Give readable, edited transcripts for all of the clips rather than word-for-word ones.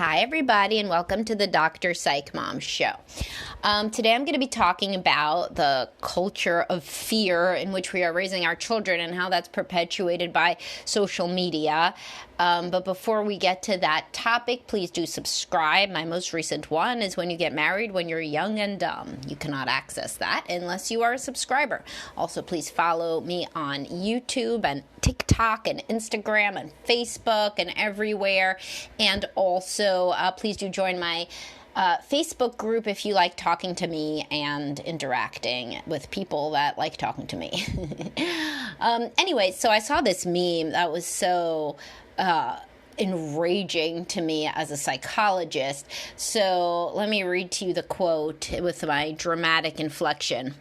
Hi, everybody, and welcome to the Dr. Psych Mom Show. Today I'm going to be talking about the culture of fear in which we are raising our children and how that's perpetuated by social media. But before we get to that topic, please do subscribe. My most recent one is When You Get Married When You're Young and Dumb. You cannot access that unless you are a subscriber. Also, please follow me on YouTube and TikTok and Instagram and Facebook and everywhere. And also, please do join my Facebook group if you like talking to me and interacting with people that like talking to me. Anyway, so I saw this meme that was so enraging to me as a psychologist. So let me read to you the quote with my dramatic inflection.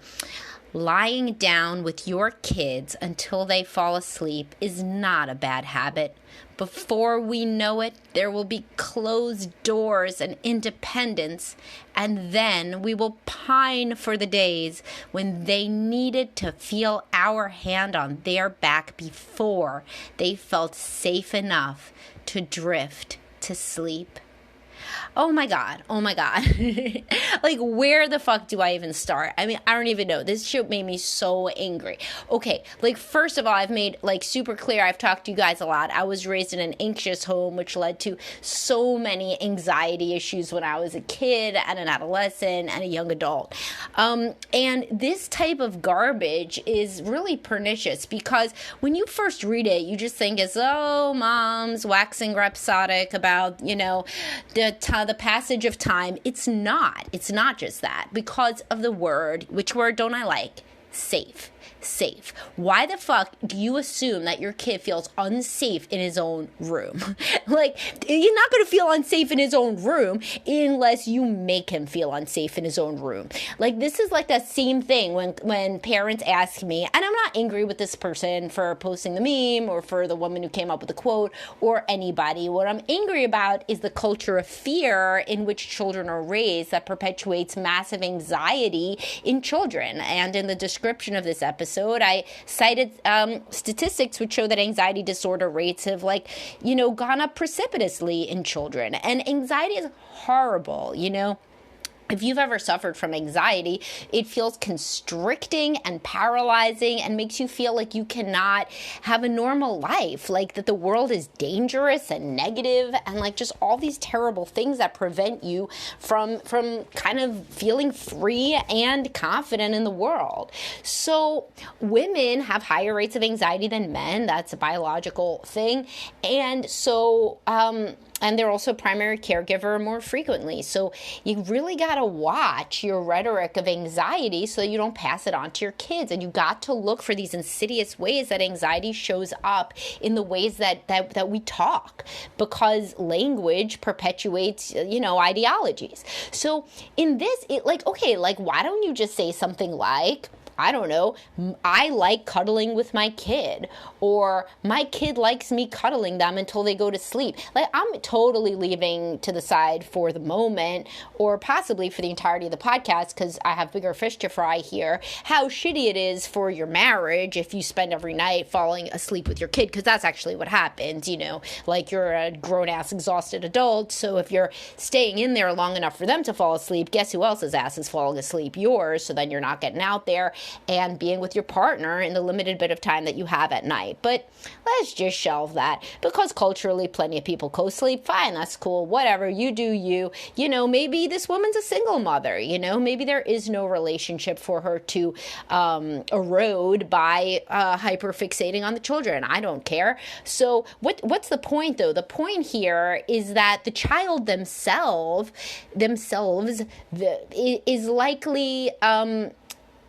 Lying down with your kids until they fall asleep is not a bad habit. Before we know it, there will be closed doors and independence, and then we will pine for the days when they needed to feel our hand on their back before they felt safe enough to drift to sleep. Oh my God. Like, where the fuck do I even start? I mean, I don't even know. This shit made me so angry. Okay, like, first of all, I've made, like, super clear, I've talked to you guys a lot. I was raised in an anxious home, which led to so many anxiety issues when I was a kid and an adolescent and a young adult. And this type of garbage is really pernicious because when you first read it, you just think it's, oh, mom's waxing rhapsodic about, you know, the passage of time. It's not just that, because of the word, which word don't I like? Safe. Why the fuck do you assume that your kid feels unsafe in his own room? Like, he's not going to feel unsafe in his own room unless you make him feel unsafe in his own room. Like, this is like that same thing when parents ask me, and I'm not angry with this person for posting the meme or for the woman who came up with the quote or anybody. What I'm angry about is the culture of fear in which children are raised that perpetuates massive anxiety in children. And in the description of this episode, I cited statistics which show that anxiety disorder rates have, gone up precipitously in children. And anxiety is horrible, If you've ever suffered from anxiety, it feels constricting and paralyzing and makes you feel like you cannot have a normal life, like that the world is dangerous and negative and like just all these terrible things that prevent you from kind of feeling free and confident in the world. So women have higher rates of anxiety than men. That's a biological thing. And so, and they're also primary caregiver more frequently. So you really got to watch your rhetoric of anxiety so you don't pass it on to your kids. And you got to look for these insidious ways that anxiety shows up in the ways that we talk, because language perpetuates, ideologies. So in this, why don't you just say something like, I don't know, I like cuddling with my kid, or my kid likes me cuddling them until they go to sleep. Like, I'm totally leaving to the side for the moment, or possibly for the entirety of the podcast, because I have bigger fish to fry here, how shitty it is for your marriage if you spend every night falling asleep with your kid, because that's actually what happens, like, you're a grown-ass exhausted adult, so if you're staying in there long enough for them to fall asleep, guess who else's ass is falling asleep? Yours. So then you're not getting out there and being with your partner in the limited bit of time that you have at night. But let's just shelve that, because culturally plenty of people co-sleep. Fine, that's cool, whatever, you do you. Maybe this woman's a single mother, maybe there is no relationship for her to erode by hyperfixating on the children. I don't care. So what's the point, though? The point here is that the child themselves is likely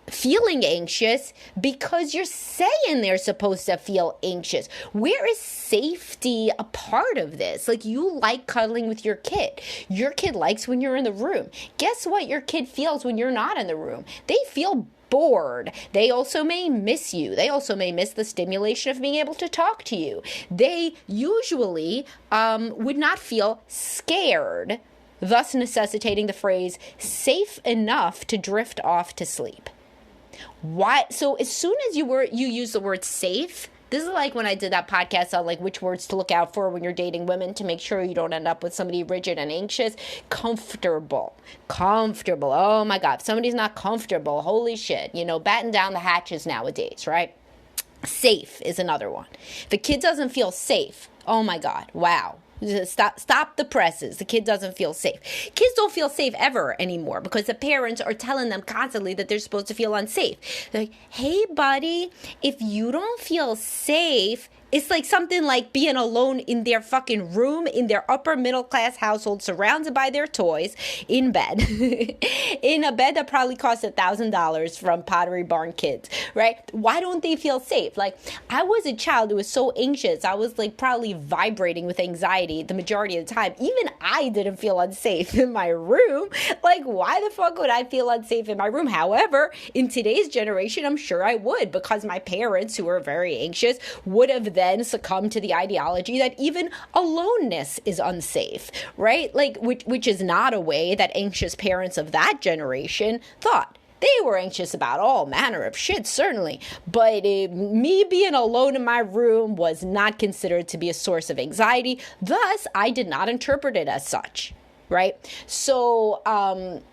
feeling anxious because you're saying they're supposed to feel anxious. Where is safety a part of this? Like, you like cuddling with your kid. Your kid likes when you're in the room. Guess what your kid feels when you're not in the room? They feel bored. They also may miss you. They also may miss the stimulation of being able to talk to you. They usually would not feel scared, thus necessitating the phrase safe enough to drift off to sleep. Why? So as soon as you use the word safe, This is like when I did that podcast on like which words to look out for when you're dating women to make sure you don't end up with somebody rigid and anxious. Comfortable. Oh my God. If somebody's not comfortable, holy shit. Batten down the hatches nowadays, right? Safe is another one. If a kid doesn't feel safe, oh my God, wow. Stop the presses. The kid doesn't feel safe. Kids don't feel safe ever anymore because the parents are telling them constantly that they're supposed to feel unsafe. They're like, hey, buddy, if you don't feel safe, it's like something like being alone in their fucking room in their upper middle class household, surrounded by their toys, in bed, in a bed that probably costs $1,000 from Pottery Barn Kids, right? Why don't they feel safe? Like, I was a child who was so anxious. I was like probably vibrating with anxiety the majority of the time. Even I didn't feel unsafe in my room. Like, why the fuck would I feel unsafe in my room? However, in today's generation, I'm sure I would, because my parents, who were very anxious, would have then succumb to the ideology that even aloneness is unsafe, right? Like, which is not a way that anxious parents of that generation thought. They were anxious about all manner of shit, certainly, but me being alone in my room was not considered to be a source of anxiety. Thus, I did not interpret it as such. Right? So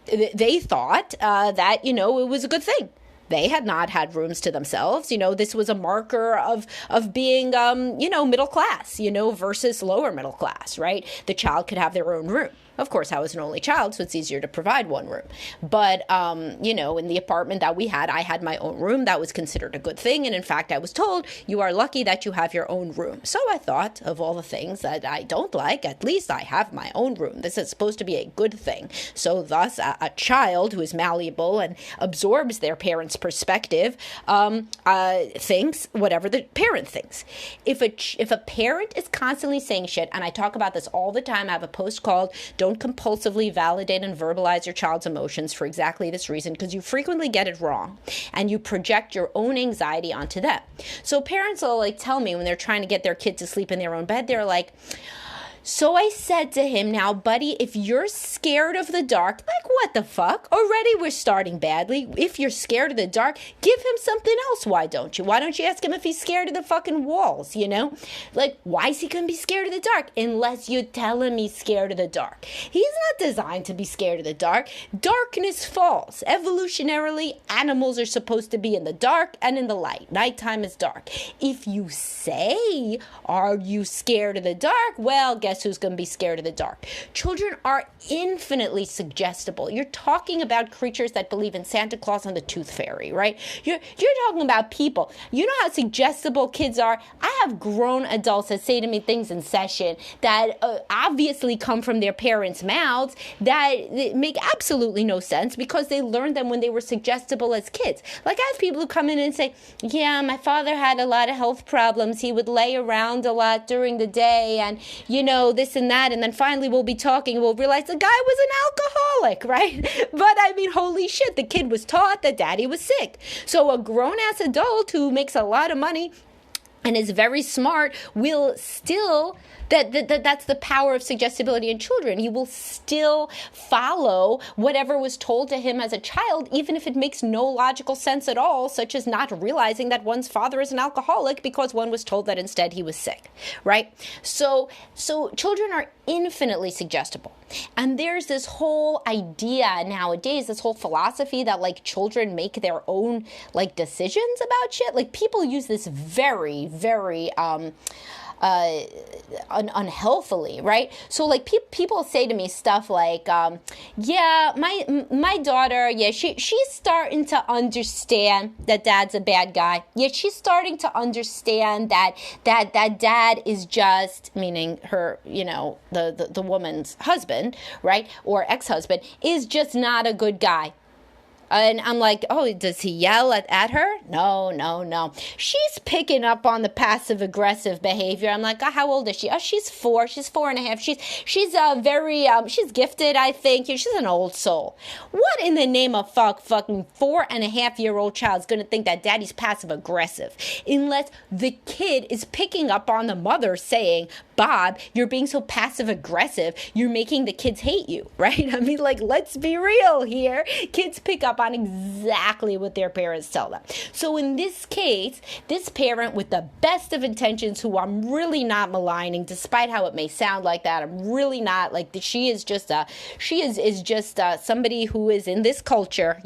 they thought that, it was a good thing. They had not had rooms to themselves. This was a marker of being, middle class, versus lower middle class, right? The child could have their own room. Of course, I was an only child, so it's easier to provide one room. But, in the apartment that we had, I had my own room. That was considered a good thing. And in fact, I was told, you are lucky that you have your own room. So I thought, of all the things that I don't like, at least I have my own room. This is supposed to be a good thing. So thus, a child who is malleable and absorbs their parents' perspective thinks whatever the parent thinks. If a parent is constantly saying shit, and I talk about this all the time, I have a post called Don't compulsively validate and verbalize your child's emotions for exactly this reason, because you frequently get it wrong and you project your own anxiety onto them. So parents will tell me when they're trying to get their kid to sleep in their own bed, they're like, so I said to him, now, buddy, if you're scared of the dark, like, what the fuck? Already we're starting badly. If you're scared of the dark, give him something else. Why don't you? Why don't you ask him if he's scared of the fucking walls, Like, why is he going to be scared of the dark? Unless you tell him he's scared of the dark. He's not designed to be scared of the dark. Darkness falls. Evolutionarily, animals are supposed to be in the dark and in the light. Nighttime is dark. If you say, are you scared of the dark? Well, guess who's going to be scared of the dark? Children are infinitely suggestible. You're talking about creatures that believe in Santa Claus and the Tooth Fairy, right? You're talking about people. You know how suggestible kids are? I have grown adults that say to me things in session that obviously come from their parents' mouths that make absolutely no sense because they learned them when they were suggestible as kids. Like, I have people who come in and say, yeah, my father had a lot of health problems. He would lay around a lot during the day and, this and that, and then finally we'll be talking and we'll realize the guy was an alcoholic, right? But I mean, holy shit, the kid was taught that daddy was sick. So a grown-ass adult who makes a lot of money and is very smart will still, that's the power of suggestibility in children. He will still follow whatever was told to him as a child, even if it makes no logical sense at all, such as not realizing that one's father is an alcoholic because one was told that instead he was sick, right? So children are infinitely suggestible. And there's this whole idea nowadays, this whole philosophy that children make their own decisions about shit. Like, people use this very, very unhealthily, right? So people say to me stuff like, yeah, my daughter, yeah, she's starting to understand that dad's a bad guy. Yeah, she's starting to understand that dad is just, meaning her, the woman's husband, right? Or ex-husband, is just not a good guy. And I'm like, oh, does he yell at her? No. She's picking up on the passive-aggressive behavior. I'm like, oh, how old is she? Oh, she's 4. She's 4.5. She's very, she's gifted, I think. She's an old soul. What in the name of fucking 4.5-year-old child's going to think that daddy's passive-aggressive? Unless the kid is picking up on the mother saying, Bob, you're being so passive-aggressive, you're making the kids hate you, right? I mean, let's be real here. Kids pick up on exactly what their parents tell them. So in this case, this parent with the best of intentions, who I'm really not maligning, despite how it may sound like that, I'm really not, like, she is just somebody who is in this culture,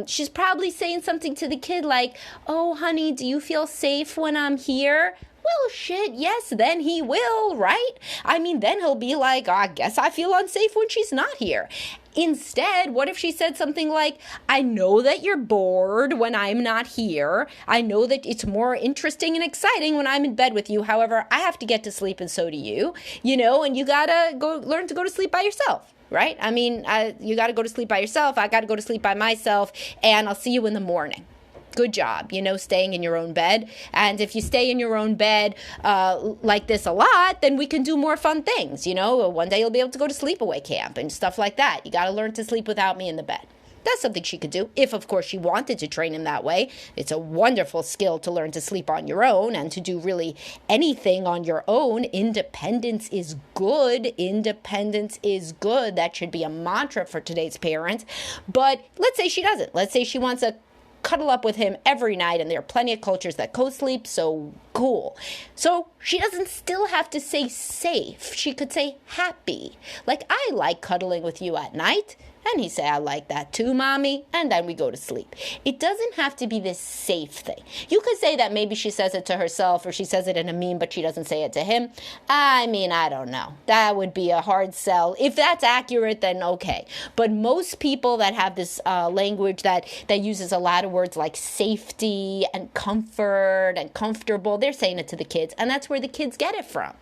she's probably saying something to the kid like, oh, honey, do you feel safe when I'm here? Well, shit, yes, then he will, right? I mean, then he'll be like, I guess I feel unsafe when she's not here. Instead, what if she said something like, I know that you're bored when I'm not here. I know that it's more interesting and exciting when I'm in bed with you. However, I have to get to sleep, and so do you, and you gotta learn to go to sleep by yourself. Right? I mean, you got to go to sleep by yourself. I got to go to sleep by myself, and I'll see you in the morning. Good job, staying in your own bed. And if you stay in your own bed like this a lot, then we can do more fun things. One day you'll be able to go to sleepaway camp and stuff like that. You got to learn to sleep without me in the bed. That's something she could do, if, of course, she wanted to train him that way. It's a wonderful skill to learn to sleep on your own and to do really anything on your own. Independence is good. Independence is good. That should be a mantra for today's parents. But let's say she doesn't. Let's say she wants to cuddle up with him every night, and there are plenty of cultures that co-sleep, so cool. So she doesn't still have to say safe. She could say happy. Like, I like cuddling with you at night. And he say, I like that too, mommy. And then we go to sleep. It doesn't have to be this safe thing. You could say that maybe she says it to herself, or she says it in a meme, but she doesn't say it to him. I mean, I don't know. That would be a hard sell. If that's accurate, then okay. But most people that have this language that uses a lot of words like safety and comfort and comfortable, they're saying it to the kids. And that's where the kids get it from,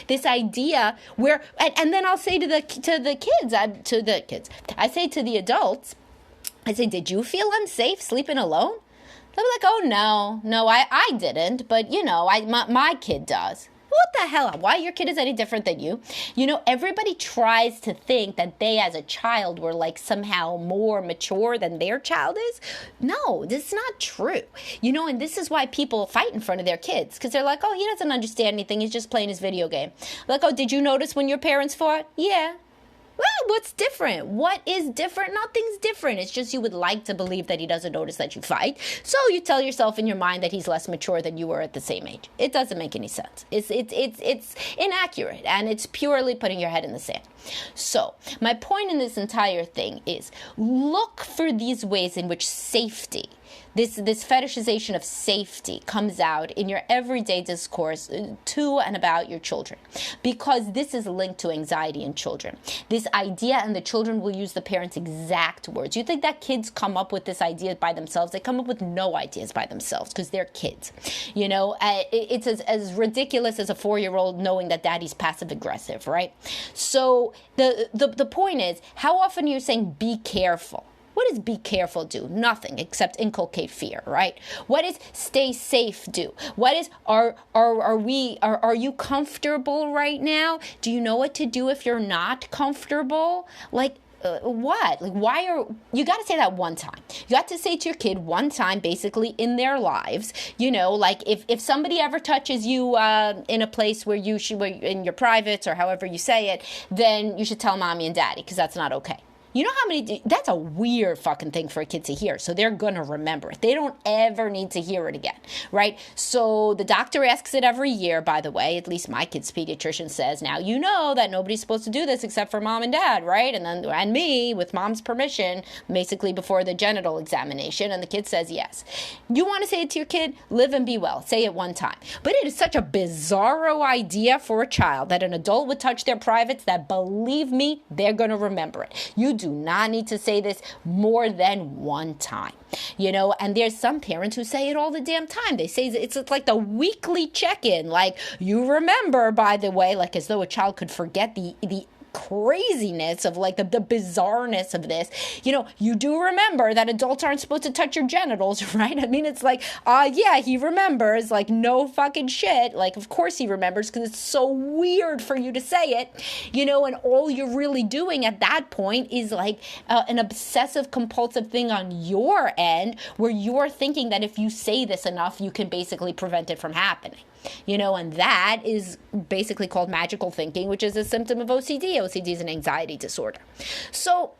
This idea where, and then I'll say to the kids, I say to the adults, I say, did you feel unsafe sleeping alone? They'll be like, oh, no, I didn't, but, my kid does. What the hell? Why your kid is any different than you? Everybody tries to think that they as a child were like somehow more mature than their child is. No, this is not true. And this is why people fight in front of their kids, because they're like, oh, he doesn't understand anything. He's just playing his video game. Like, oh, did you notice when your parents fought? Yeah. Well, what's different? What is different? Nothing's different. It's just you would like to believe that he doesn't notice that you fight. So you tell yourself in your mind that he's less mature than you were at the same age. It doesn't make any sense. It's inaccurate, and it's purely putting your head in the sand. So my point in this entire thing is look for these ways in which safety, this fetishization of safety, comes out in your everyday discourse to and about your children, because this is linked to anxiety in children. This idea, and the children will use the parents' exact words. You think that kids come up with this idea by themselves? They come up with no ideas by themselves because they're kids. It's as ridiculous as a 4-year-old knowing that daddy's passive aggressive, right? So the point is, how often are you saying be careful? What does be careful do? Nothing except inculcate fear, right? What does stay safe do? What is are you comfortable right now? Do you know what to do if you're not comfortable? Like what? Like, why are you got to say that one time? You got to say to your kid one time, basically in their lives. Like if somebody ever touches you in a place where in your privates or however you say it, then you should tell mommy and daddy, because that's not okay. You know how many, that's a weird fucking thing for a kid to hear. So they're going to remember it. They don't ever need to hear it again, right? So the doctor asks it every year, by the way. At least my kid's pediatrician says, now you know that nobody's supposed to do this except for mom and dad, right? And me, with mom's permission, basically before the genital examination. And the kid says yes. You want to say it to your kid? Live and be well. Say it one time. But it is such a bizarro idea for a child that an adult would touch their privates that, believe me, they're going to remember it. You do not need to say this more than one time, and there's some parents who say it all the damn time. They say it's like the weekly check-in, like, you remember, by the way, like as though a child could forget the craziness of like the bizarreness of this. You do remember that adults aren't supposed to touch your genitals, right? I mean, it's like, yeah, he remembers, like, no fucking shit. Like, of course he remembers, because it's so weird for you to say it, and all you're really doing at that point is like an obsessive compulsive thing on your end, where you're thinking that if you say this enough, you can basically prevent it from happening. And that is basically called magical thinking, which is a symptom of OCD. OCD is an anxiety disorder. So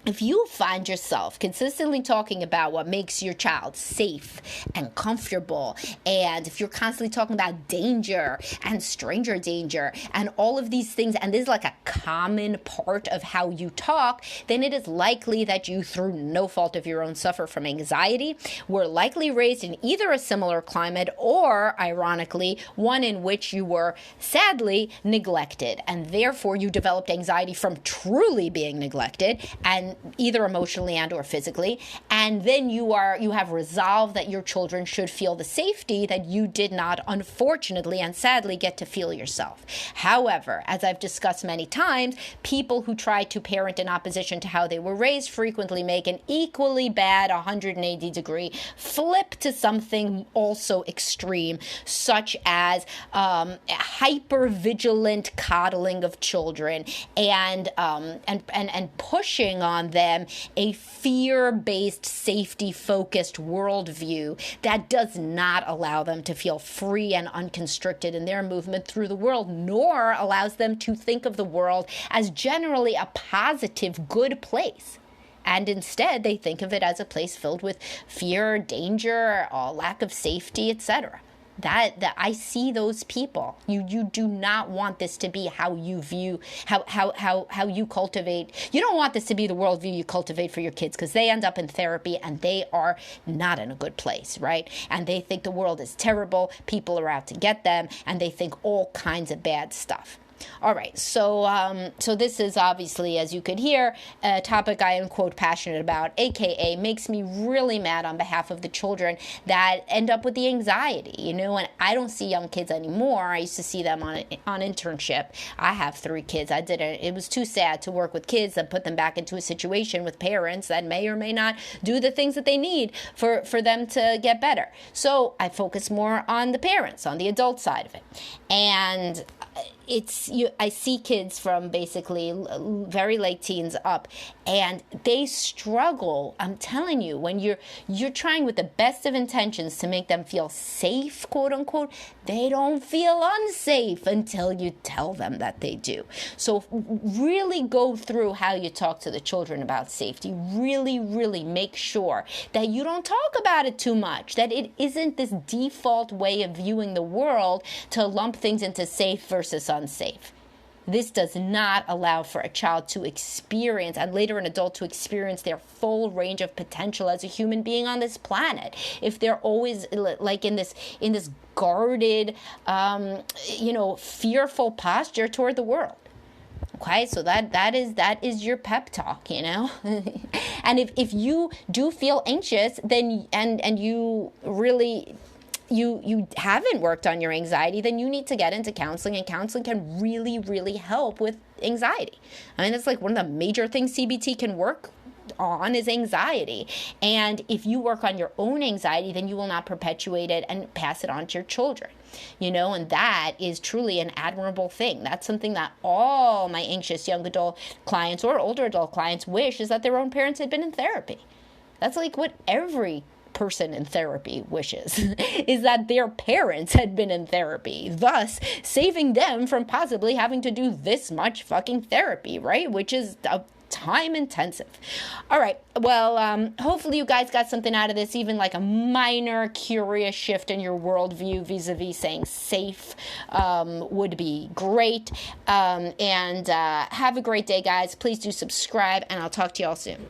if you find yourself consistently talking about what makes your child safe and comfortable, and if you're constantly talking about danger and stranger danger and all of these things, and this is like a common part of how you talk, then it is likely that you, through no fault of your own, suffer from anxiety, were likely raised in either a similar climate or, ironically, one in which you were sadly neglected, and therefore you developed anxiety from truly being neglected, and either emotionally and or physically, and then you have resolved that your children should feel the safety that you did not, unfortunately and sadly, get to feel yourself. However, as I've discussed many times, people who try to parent in opposition to how they were raised frequently make an equally bad 180-degree flip to something also extreme, such as hyper-vigilant coddling of children and pushing on them a fear-based, safety-focused worldview that does not allow them to feel free and unconstricted in their movement through the world, nor allows them to think of the world as generally a positive, good place. And instead, they think of it as a place filled with fear, danger, lack of safety, etc. That I see those people. You do not want this to be how you view, how you cultivate. You don't want this to be the worldview you cultivate for your kids, because they end up in therapy and they are not in a good place, right? And they think the world is terrible, people are out to get them, and they think all kinds of bad stuff. All right, so this is obviously, as you could hear, a topic I am, quote, passionate about, aka makes me really mad on behalf of the children that end up with the anxiety, and I don't see young kids anymore. I used to see them on internship. I have 3 kids. It was too sad to work with kids and put them back into a situation with parents that may or may not do the things that they need for them to get better. So I focus more on the parents, on the adult side of it. And I see kids from basically very late teens up, and they struggle. I'm telling you, when you're trying with the best of intentions to make them feel safe, quote unquote, they don't feel unsafe until you tell them that they do. So really go through how you talk to the children about safety. Really, really make sure that you don't talk about it too much, that it isn't this default way of viewing the world to lump things into safe versus unsafe. This does not allow for a child to experience, and later an adult to experience, their full range of potential as a human being on this planet. If they're always like in this guarded, fearful posture toward the world. Okay, so that is your pep talk, And if you do feel anxious, then and you really you haven't worked on your anxiety, then you need to get into counseling, and counseling can really, really help with anxiety. I mean, that's like one of the major things CBT can work on is anxiety. And if you work on your own anxiety, then you will not perpetuate it and pass it on to your children. And that is truly an admirable thing. That's something that all my anxious young adult clients or older adult clients wish, is that their own parents had been in therapy. That's like what every person in therapy wishes, is that their parents had been in therapy, thus saving them from possibly having to do this much fucking therapy, right? Which is time intensive. All right. Well, hopefully you guys got something out of this, even like a minor curious shift in your worldview vis-a-vis saying safe would be great. And have a great day, guys. Please do subscribe, and I'll talk to you all soon.